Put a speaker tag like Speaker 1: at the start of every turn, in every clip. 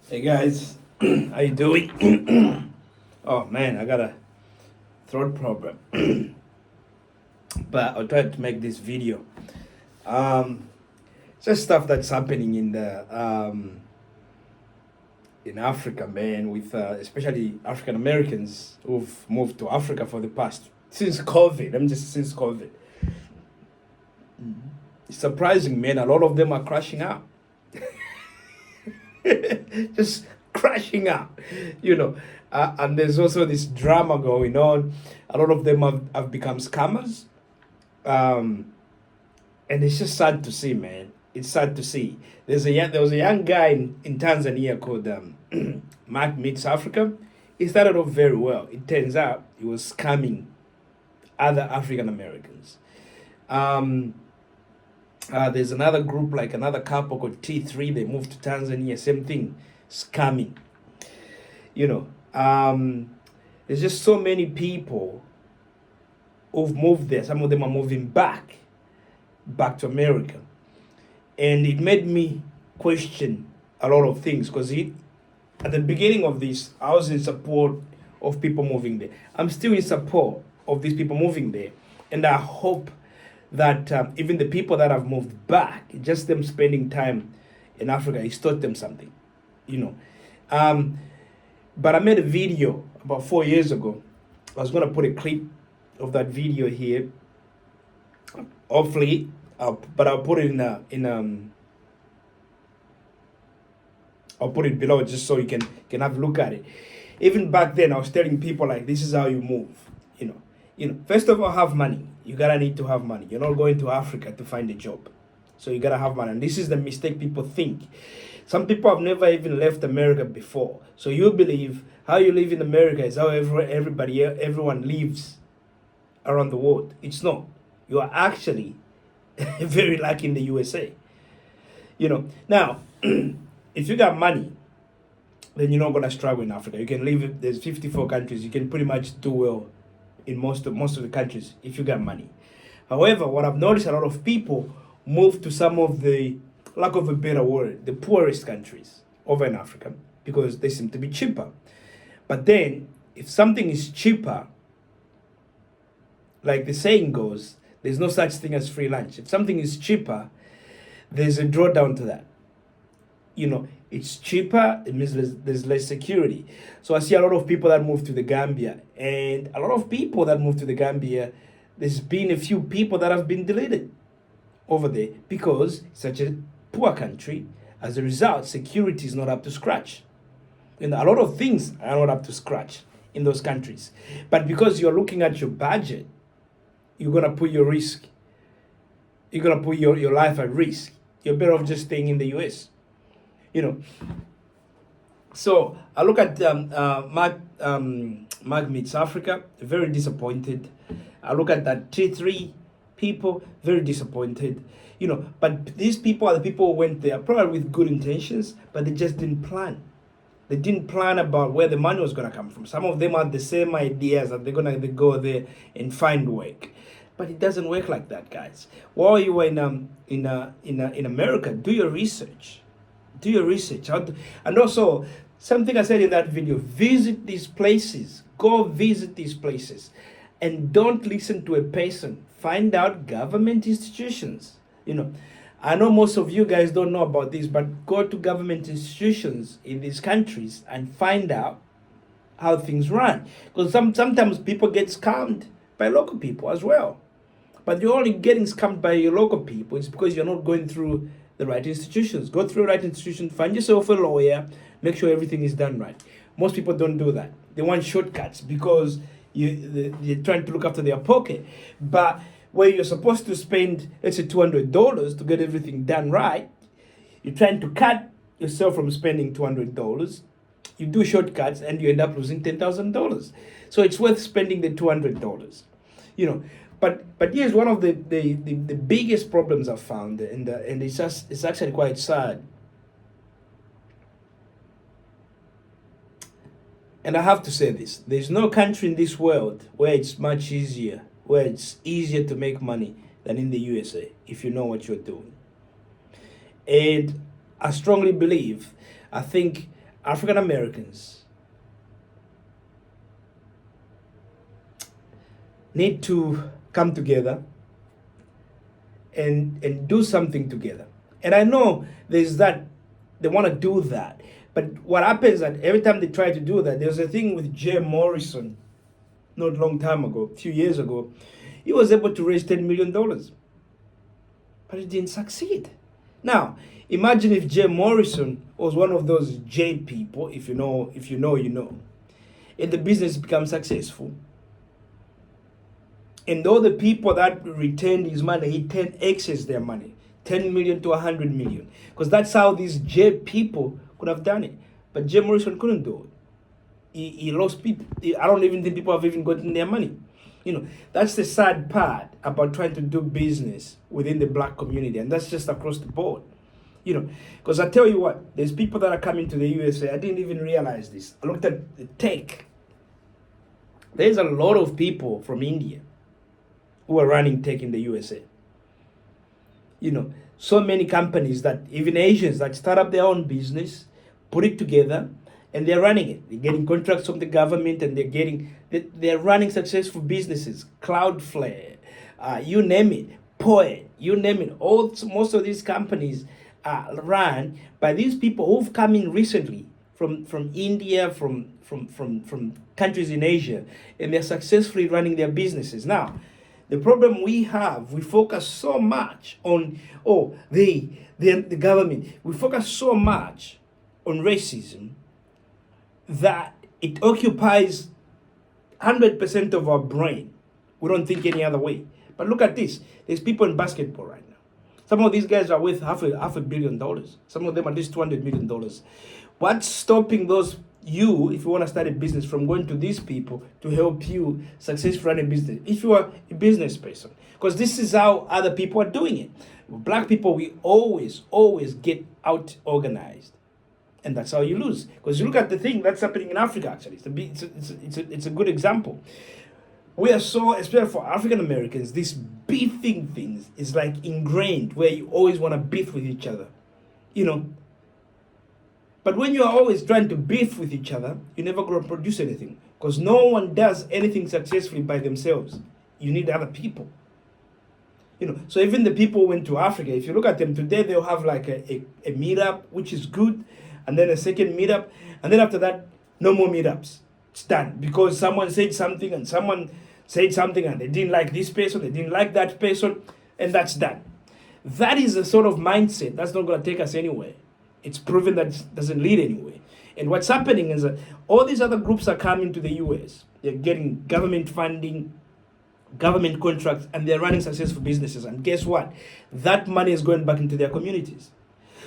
Speaker 1: Hey guys, how you doing? Oh man, I got a throat problem, but I'll try to make this video. Um, just stuff that's happening in Africa, man, with especially African Americans who've moved to Africa for the past since COVID. I'm just since COVID. It's surprising, man. A lot of them are crashing out. Just crashing out, you know. And there's also this drama going on. A lot of them have become scammers. Um, and it's just sad to see, man. It's sad to see. There was a young guy in Tanzania called Mark Meets Africa. He started off very well. It turns out he was scamming other African Americans. Um, there's another group, like another couple called T3. They moved to Tanzania, same thing, scamming. You know, there's just so many people who've moved there. Some of them are moving back to America. And it made me question a lot of things because at the beginning of this, I was in support of people moving there. I'm still in support of these people moving there. And I hope that even the people that have moved back, just them spending time in Africa, it's taught them something, you know. But I made a video about 4 years ago. I was gonna put a clip of that video here. Hopefully, but I'll put it I'll put it below just so you can have a look at it. Even back then, I was telling people like, this is how you move. First of all, have money. You gotta need to have money. You're not going to Africa to find a job, so you gotta have money. And this is the mistake people think. Some people have never even left America before, so you believe how you live in America is how everyone lives around the world. It's not. You are actually very lucky in the USA. Now, if you got money, then you're not gonna struggle in Africa. You can live. There's 54 countries. You can pretty much do well in most of the countries if you got money. However, what I've noticed, a lot of people move to some of the, lack of a better word, the poorest countries over in Africa because they seem to be cheaper. But then, if something is cheaper, like the saying goes, there's no such thing as free lunch. If something is cheaper, there's a drawdown to that. It's cheaper, it means there's less security. So I see a lot of people that move to the Gambia, and a lot of people that move to the Gambia, there's been a few people that have been deleted over there because it's such a poor country. As a result, security is not up to scratch. And a lot of things are not up to scratch in those countries. But because you're looking at your budget, you're gonna put your life at risk. You're better off just staying in the US. So I look at Mark Meets Africa, very disappointed. I look at that T3 people, very disappointed. But these people are the people who went there probably with good intentions, but they just didn't plan. They didn't plan about where the money was gonna come from. Some of them had the same ideas that they're gonna go there and find work. But it doesn't work like that, guys. While you were in America, do your research. Do your research. And also, something I said in that video, visit these places. Go visit these places. And don't listen to a person. Find out government institutions. I know most of you guys don't know about this, but go to government institutions in these countries and find out how things run. Because sometimes people get scammed by local people as well. But you're only getting scammed by your local people. It's because you're not going through the right institutions. Go through the right institution, find yourself a lawyer, make sure everything is done right. Most people don't do that. They want shortcuts because they're trying to look after their pocket. But where you're supposed to spend, let's say, $200 to get everything done right, you're trying to cut yourself from spending $200. You do shortcuts and you end up losing $10,000. So it's worth spending the $200. But here's one of the biggest problems I've found, and it's actually quite sad. And I have to say this: there's no country in this world where it's easier to make money than in the USA if you know what you're doing. And I strongly believe, I think African Americans need to come together and do something together. And I know there's that, they want to do that. But what happens is that every time they try to do that, there's a thing with Jim Morrison, not a long time ago, a few years ago. He was able to raise $10 million, but it didn't succeed. Now, imagine if Jim Morrison was one of those J people, if you know, you know, and the business becomes successful. And all the people that retained his money, he 10x's their money, 10 million to 100 million. Because that's how these J people could have done it. But Jim Morrison couldn't do it. He lost people. I don't even think people have even gotten their money. You know, that's the sad part about trying to do business within the black community. And that's just across the board. You know, because I tell you what, there's people that are coming to the USA. I didn't even realize this. I looked at the tech. There's a lot of people from India who are running tech in the USA. You know, so many companies that even Asians that start up their own business, put it together, and they're running it. They're getting contracts from the government, and they're running successful businesses. Cloudflare, you name it, Poet, you name it. Most of these companies are run by these people who've come in recently from India, from countries in Asia, and they're successfully running their businesses. Now, the problem we have, we focus so much on, the government. We focus so much on racism that it occupies 100% of our brain. We don't think any other way. But look at this. There's people in basketball right now. Some of these guys are worth half a billion dollars. Some of them at least $200 million. What's stopping you, if you want to start a business, from going to these people to help you successfully run a business, if you are a business person? Because this is how other people are doing it. Black people, we always get out organized, and that's how you lose. Because you look at the thing that's happening in Africa. Actually, it's a good example. We are so, especially for African Americans, this beefing things is like ingrained, where you always want to beef with each other, you know. But when you are always trying to beef with each other, you're never going to produce anything, because no one does anything successfully by themselves. You need other people. You know, so even the people who went to Africa, if you look at them today, they'll have like a meetup, which is good, and then a second meetup, and then after that, no more meetups. It's done, because someone said something, and someone said something, and they didn't like this person, they didn't like that person, and that's done. That is a sort of mindset that's not going to take us anywhere. It's proven that it doesn't lead anywhere. And what's happening is that all these other groups are coming to the US. They're getting government funding, government contracts, and they're running successful businesses. And guess what? That money is going back into their communities.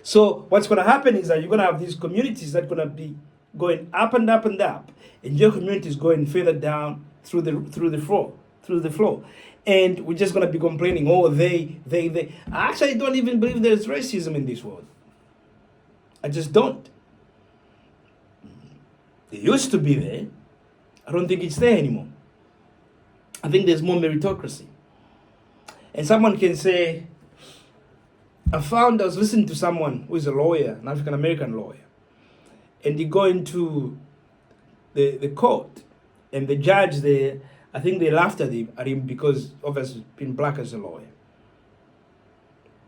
Speaker 1: So what's going to happen is that you're going to have these communities that are going to be going up and up and up, and your community is going further down through the floor. And we're just going to be complaining, they. I actually don't even believe there's racism in this world. I just don't. It used to be there. I don't think it's there anymore. I think there's more meritocracy. And someone can say, I was listening to someone who is a lawyer, an African American lawyer, and he go into the court, and the judge there, I think they laughed at him because obviously being black as a lawyer.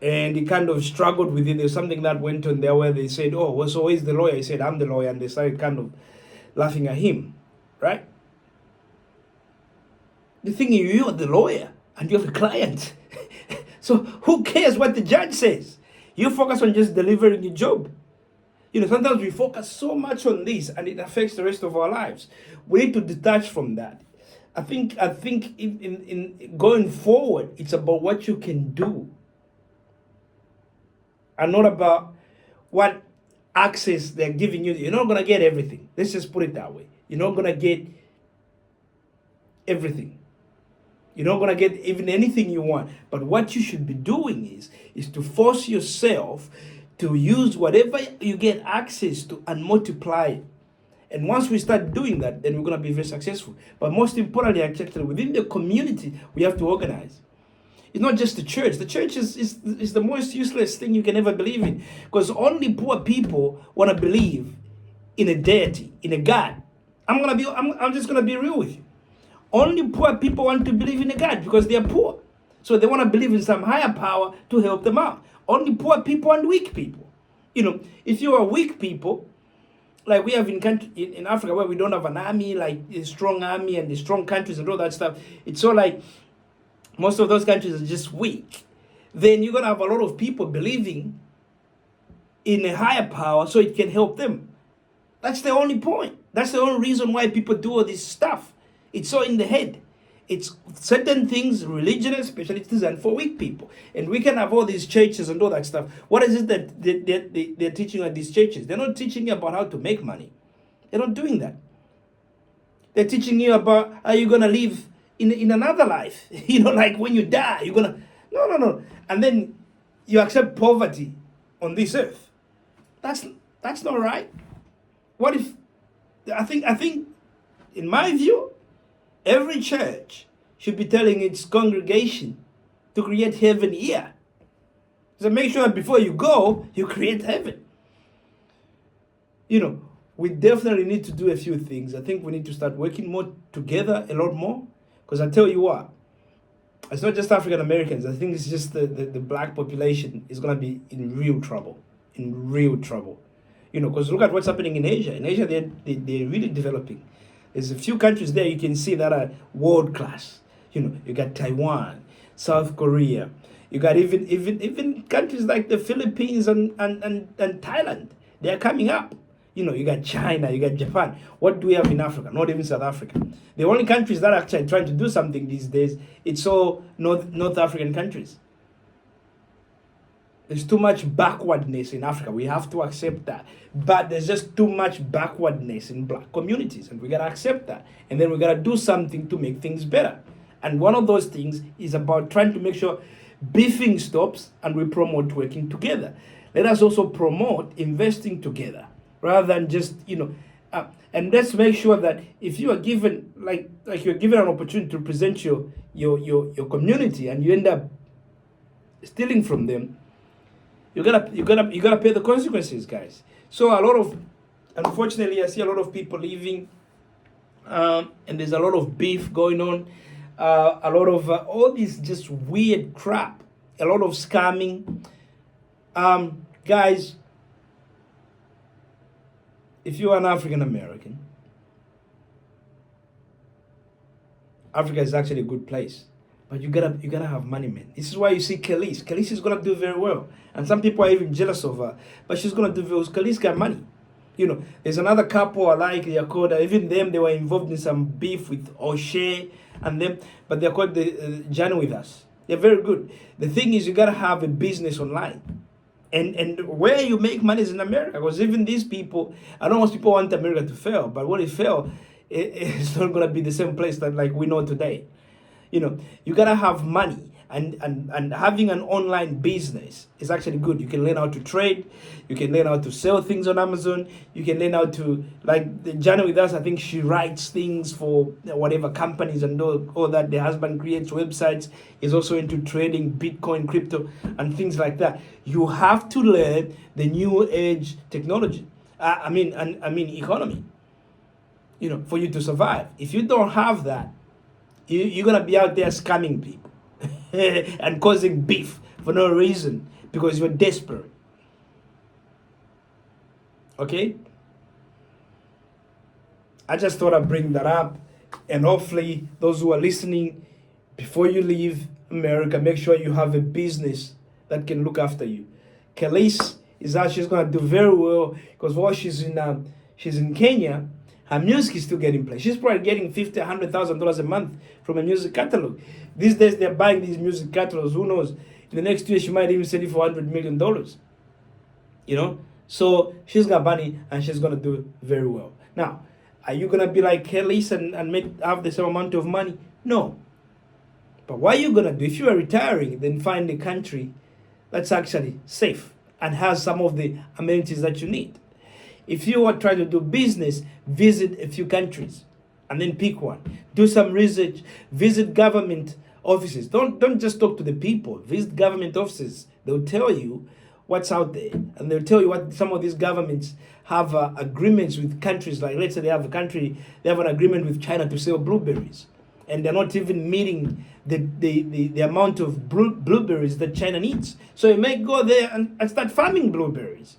Speaker 1: And he kind of struggled with it. There's something that went on there where they said, so who is the lawyer? He said, I'm the lawyer. And they started kind of laughing at him, right? The thing is, you're the lawyer and you're the client. So who cares what the judge says? You focus on just delivering your job. You know, sometimes we focus so much on this and it affects the rest of our lives. We need to detach from that. I think in going forward, it's about what you can do, and not about what access they're giving you. You're not going to get everything. Let's just put it that way. You're not going to get everything. You're not going to get even anything you want. But what you should be doing is to force yourself to use whatever you get access to and multiply it. And once we start doing that, then we're going to be very successful. But most importantly, actually, within the community, we have to organize. It's not just the church. The church is the most useless thing you can ever believe in, because only poor people want to believe in a deity, in a God. I'm just gonna be real with you. Only poor people want to believe in a God because they are poor. So they want to believe in some higher power to help them out. Only poor people and weak people. If you are weak people, like we have in Africa where we don't have an army, like a strong army and the strong countries and all that stuff, it's so like most of those countries are just weak. Then you're gonna have a lot of people believing in a higher power so it can help them. That's the only point. That's the only reason why people do all this stuff. It's so in the head. It's certain things, religion especially, it is designed for weak people. And we can have all these churches and all that stuff. What is it that they're teaching at these churches? They're not teaching you about how to make money. They're not doing that. They're teaching you about how you're going to live in another life. Like when you die, you're going to... No. And then you accept poverty on this earth. That's not right. What if... I think, in my view, every church should be telling its congregation to create heaven here. So make sure that before you go, you create heaven. We definitely need to do a few things. I think we need to start working more together, a lot more. Because I tell you what, it's not just African Americans. I think it's just the black population is going to be in real trouble. In real trouble. Because look at what's happening in Asia. In Asia, they're really developing. There's a few countries there you can see that are world class. You got Taiwan, South Korea. You got even countries like the Philippines and Thailand. They are coming up. You got China, you got Japan. What do we have in Africa? Not even South Africa. The only countries that are actually trying to do something these days, it's all North African countries. There's too much backwardness in Africa. We have to accept that. But there's just too much backwardness in black communities. And we got to accept that. And then we got to do something to make things better. And one of those things is about trying to make sure beefing stops and we promote working together. Let us also promote investing together rather than just, and let's make sure that if you are given, like you're given an opportunity to present your community and you end up stealing from them, you gotta pay the consequences, guys. So unfortunately, I see a lot of people leaving, and there's a lot of beef going on, a lot of all this just weird crap, a lot of scamming. Guys, if you're an African American, Africa is actually a good place. But you gotta have money, man. This is why you see Khalees. Khalees is gonna do very well, and some people are even jealous of her. But she's gonna do very well. Khalees got money. There's another couple I like. They're called even them. They were involved in some beef with O'Shea and them, but they're called the Journey with Us. They're very good. The thing is, you gotta have a business online, and where you make money is in America. Because even these people, I know most people want America to fail, but when it fails, it's not gonna be the same place that like we know today. You gotta have money, and having an online business is actually good. You can learn how to trade, you can learn how to sell things on Amazon, you can learn how to, like the Journey with Us, I think she writes things for whatever companies and all that. The husband creates websites, is also into trading Bitcoin, crypto, and things like that. You have to learn the new age technology. I mean economy. For you to survive. If you don't have that, you're going to be out there scamming people and causing beef for no reason because you're desperate. Okay? I just thought I'd bring that up. And hopefully, those who are listening, before you leave America, make sure you have a business that can look after you. Khalees is out. She's going to do very well because while she's in Kenya, her music is still getting played. She's probably getting $50,000, $100,000 a month from a music catalog. These days, they're buying these music catalogs. Who knows? In the next year, she might even sell it for $100 million. So she's got money and she's gonna do very well. Now, are you gonna be like Khalees and have the same amount of money? No. But what are you gonna do? If you are retiring, then find a country that's actually safe and has some of the amenities that you need. If you are trying to do business, visit a few countries and then pick one. Do some research, visit government offices. Don't just talk to the people. Visit government offices. They'll tell you what's out there, and they'll tell you what some of these governments have agreements with countries. Like, let's say they have an agreement with China to sell blueberries, and they're not even meeting the amount of blueberries that China needs. So you may go there and start farming blueberries.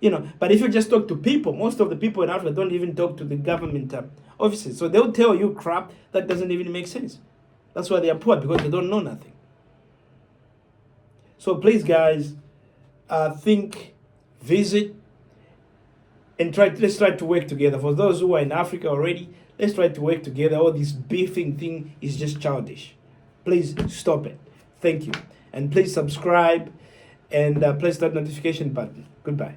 Speaker 1: But if you just talk to people, most of the people in Africa don't even talk to the government offices. So they'll tell you crap that doesn't even make sense. That's why they are poor, because they don't know nothing. So please, guys, think, visit, and let's try to work together. For those who are in Africa already, let's try to work together. All this beefing thing is just childish. Please stop it. Thank you. And please subscribe and press that notification button. Goodbye.